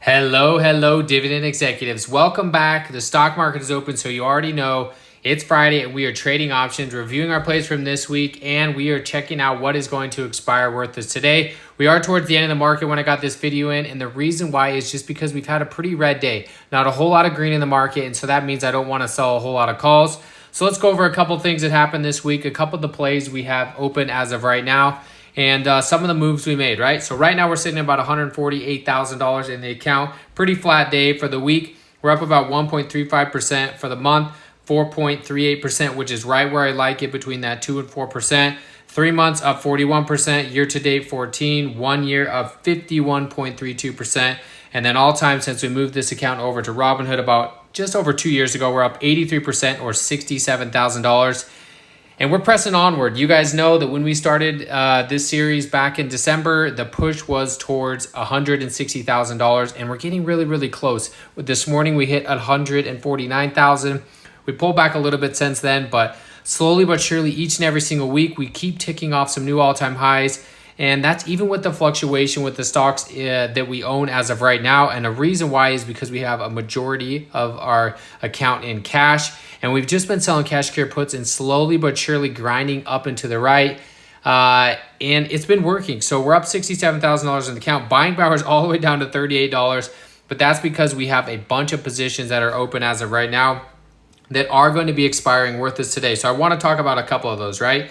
Hello, dividend executives. Welcome back. The stock market is open, so you already know it's Friday and we are trading options, reviewing our plays from this week, and we are checking out what is going to expire worth us today. We are towards the end of the market when I got this video in, and the reason why is just because we've had a pretty red day. Not a whole lot of green in the market, and so that means I don't want to sell a whole lot of calls. So let's go over a couple things that happened this week, a couple of the plays we have open as of right now, and some of the moves we made, right? So right now we're sitting at about $148,000 in the account. Pretty flat day for the week. We're up about 1.35% for the month, 4.38%, which is right where I like it, between that 2 and 4%. 3 months up 41%, year to date 14, 1 year up 51.32%. And then all time since we moved this account over to Robinhood about just over 2 years ago, we're up 83% or $67,000. And we're pressing onward. You guys know that when we started this series back in December, the push was towards $160,000, and we're getting really close. This morning we hit $149,000. We pulled back a little bit since then, but slowly but surely, each and every single week, we keep ticking off some new all-time highs. And that's even with the fluctuation with the stocks that we own as of right now. And the reason why is because we have a majority of our account in cash. And we've just been selling cash care puts and slowly but surely grinding up and to the right. And it's been working. So we're up $67,000 in the account. Buying power is all the way down to $38. But that's because we have a bunch of positions that are open as of right now that are going to be expiring worth us today. So I want to talk about a couple of those, right?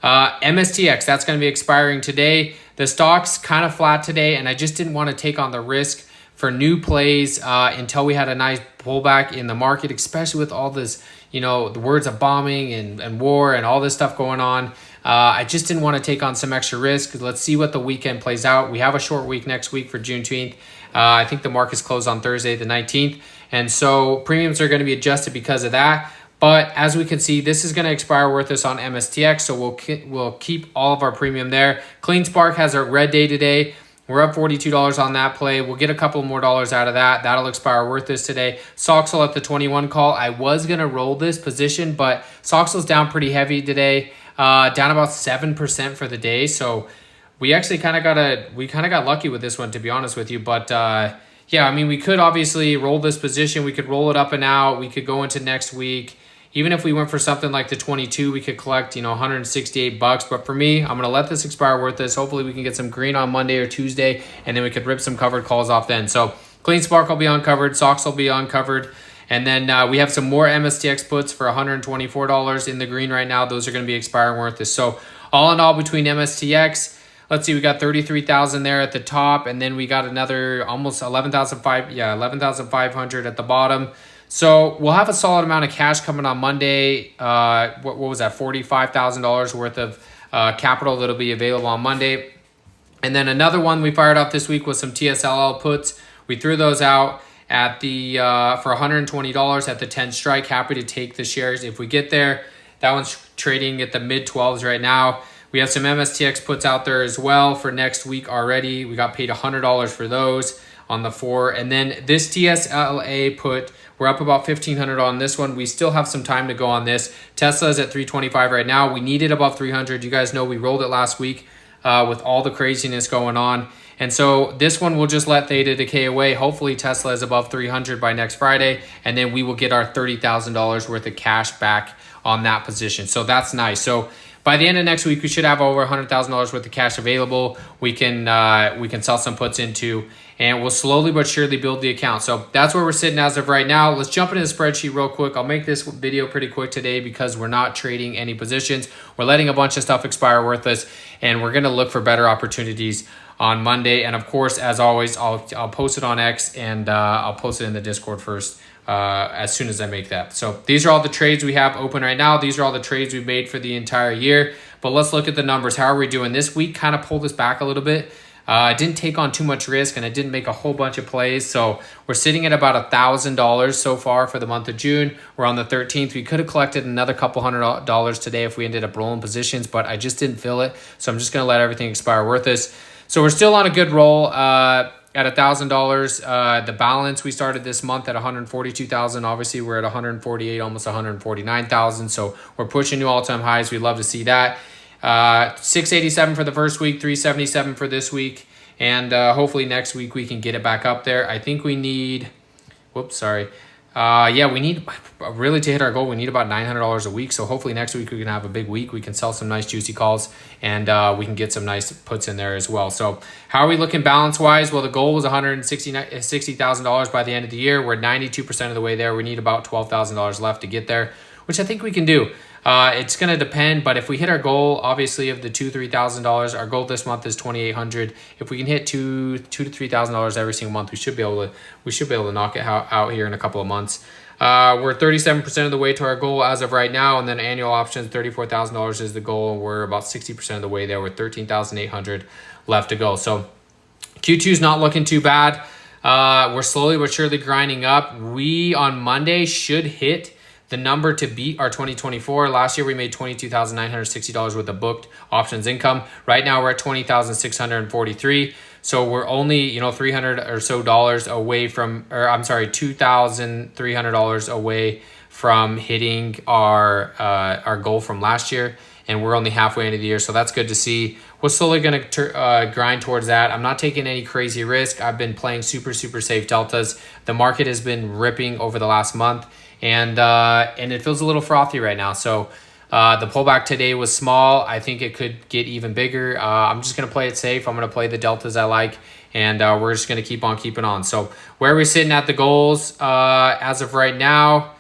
MSTX, that's going to be expiring today. The stock's kind of flat today, and I just didn't want to take on the risk for new plays until we had a nice pullback in the market, especially with all this, the words of bombing and war and all this stuff going on. I just didn't want to take on some extra risk. Let's see what the weekend plays out. We have a short week next week for Juneteenth. I think the market's closed on Thursday, the 19th. And so premiums are going to be adjusted because of that. But as we can see, this is going to expire worth us on MSTX, so we'll keep all of our premium there. Clean Spark has a red day today. We're up $42 on that play. We'll get a couple more dollars out of that. That'll expire worth us today. Soxel at the 21 call. I was going to roll this position, but Soxel's down pretty heavy today, down about 7% for the day. So we actually kind of got lucky with this one, to be honest with you. But yeah, I mean, we could obviously roll this position. We could roll it up and out. We could go into next week. Even if we went for something like the 22, we could collect, $168. But for me, I'm going to let this expire worth this. Hopefully we can get some green on Monday or Tuesday, and then we could rip some covered calls off then. So Clean Spark will be uncovered. Sox will be uncovered. And then we have some more MSTX puts for $124 in the green right now. Those are going to be expiring worth this. So all in all, between MSTX, let's see, we got 33,000 there at the top, and then we got another almost 11,500 at the bottom. So we'll have a solid amount of cash coming on Monday. What was that? $45,000 worth of capital that'll be available on Monday. And then another one we fired up this week was some TSLL puts. We threw those out at the for $120 at the 10 strike. Happy to take the shares if we get there. That one's trading at the mid 12s right now. We have some MSTX puts out there as well for next week already. We got paid $100 for those on the 4. And then this TSLA put, we're up about $1,500 on this one. We still have some time to go on this. Tesla is at 325 right now. We need it above 300. You guys know we rolled it last week with all the craziness going on. And so this one will just let theta decay away. Hopefully Tesla is above 300 by next Friday. And then we will get our $30,000 worth of cash back on that position. So that's nice. So by the end of next week, we should have over $100,000 worth of cash available. We can sell some puts into, and we'll slowly but surely build the account. So that's where we're sitting as of right now. Let's jump into the spreadsheet real quick. I'll make this video pretty quick today because we're not trading any positions. We're letting a bunch of stuff expire worth us, and we're going to look for better opportunities on Monday. And of course, as always, I'll post it on X, and I'll post it in the Discord first as soon as I make that. So these are all the trades we have open right now. These are all the trades we've made for the entire year. But let's look at the numbers. How are we doing? This week kind of pulled us back a little bit. I didn't take on too much risk, and I didn't make a whole bunch of plays. So we're sitting at about $1,000 so far for the month of June. We're on the 13th. We could have collected another couple $100 today if we ended up rolling positions, but I just didn't feel it. So I'm just going to let everything expire worth us. So we're still on a good roll at $1,000. The balance, we started this month at $142,000. Obviously, we're at $148,000, almost $149,000. So we're pushing new all-time highs. We'd love to see that. $687 for the first week, $377 for this week. And hopefully next week we can get it back up there. I think we need, whoops, sorry. Yeah, we need really to hit our goal. We need about $900 a week. So hopefully next week we can have a big week. We can sell some nice juicy calls, and we can get some nice puts in there as well. So how are we looking balance wise? Well, the goal was $160,000 by the end of the year. We're 92% of the way there. We need about $12,000 left to get there, which I think we can do. It's going to depend, but if we hit our goal, obviously of the $2,000-$3,000, our goal this month is $2,800. If we can hit $2,000 to $3,000 every single month, we should be able to knock it out here in a couple of months. We're 37% of the way to our goal as of right now, and then annual options, $34,000 is the goal. We're about 60% of the way there with $13,800 left to go. So Q2 is not looking too bad. We're slowly but surely grinding up. We on Monday should hit the number to beat our 2024. Last year we made $22,960 with the booked options income. Right now we're at $20,643. So we're only, $300 or so away from, $2,300 away from hitting our goal from last year. And we're only halfway into the year, so that's good to see. We're slowly going to grind towards that. I'm not taking any crazy risk. I've been playing super safe deltas. The market has been ripping over the last month, and it feels a little frothy right now. So the pullback today was small. I think it could get even bigger. I'm just going to play it safe. I'm going to play the deltas I like, and we're just going to keep on keeping on. So where are we sitting at the goals as of right now?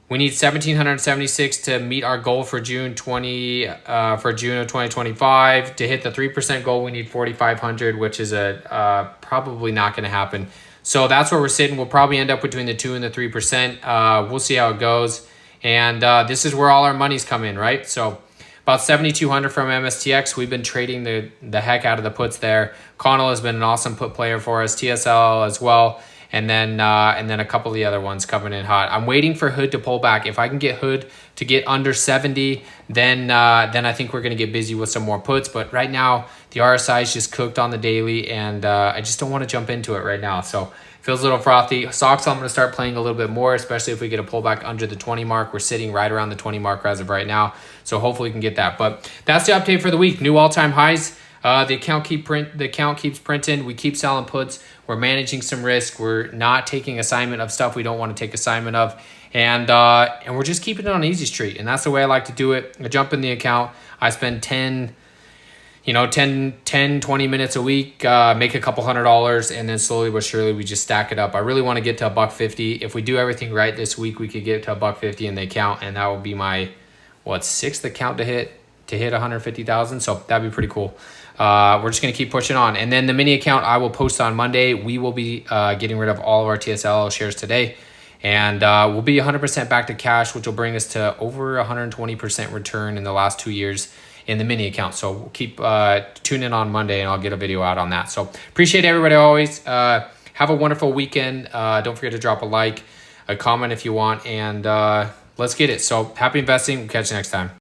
We need 1,776 to meet our goal for June of 2025. To hit the 3% goal, we need 4,500, which is probably not going to happen. So that's where we're sitting. We'll probably end up between the 2 and the 3%. We'll see how it goes. And this is where all our money's come in, right? So about 7,200 from MSTX. We've been trading the heck out of the puts there. Connell has been an awesome put player for us. TSL as well. And then a couple of the other ones coming in hot. I'm waiting for Hood to pull back. If I can get Hood to get under 70, then I think we're going to get busy with some more puts. But right now, the RSI is just cooked on the daily, and I just don't want to jump into it right now. So it feels a little frothy. Stocks I'm going to start playing a little bit more, especially if we get a pullback under the 20 mark. We're sitting right around the 20 mark as of right now. So hopefully we can get that. But that's the update for the week. New all-time highs. The account keeps printing. We keep selling puts. We're managing some risk. We're not taking assignment of stuff we don't want to take assignment of, and we're just keeping it on easy street. And that's the way I like to do it. I jump in the account. I spend 10, 20 minutes a week, make a couple $100, and then slowly but surely we just stack it up. I really want to get to $150. If we do everything right this week, we could get to $150 in the account, and that will be my sixth account to hit 150,000. So that'd be pretty cool. We're just going to keep pushing on. And then the mini account I will post on Monday. We will be getting rid of all of our TSL shares today. And we'll be 100% back to cash, which will bring us to over 120% return in the last 2 years in the mini account. So we'll keep tune in on Monday, and I'll get a video out on that. So appreciate everybody always. Have a wonderful weekend. Don't forget to drop a like, a comment if you want, and let's get it. So happy investing. We'll catch you next time.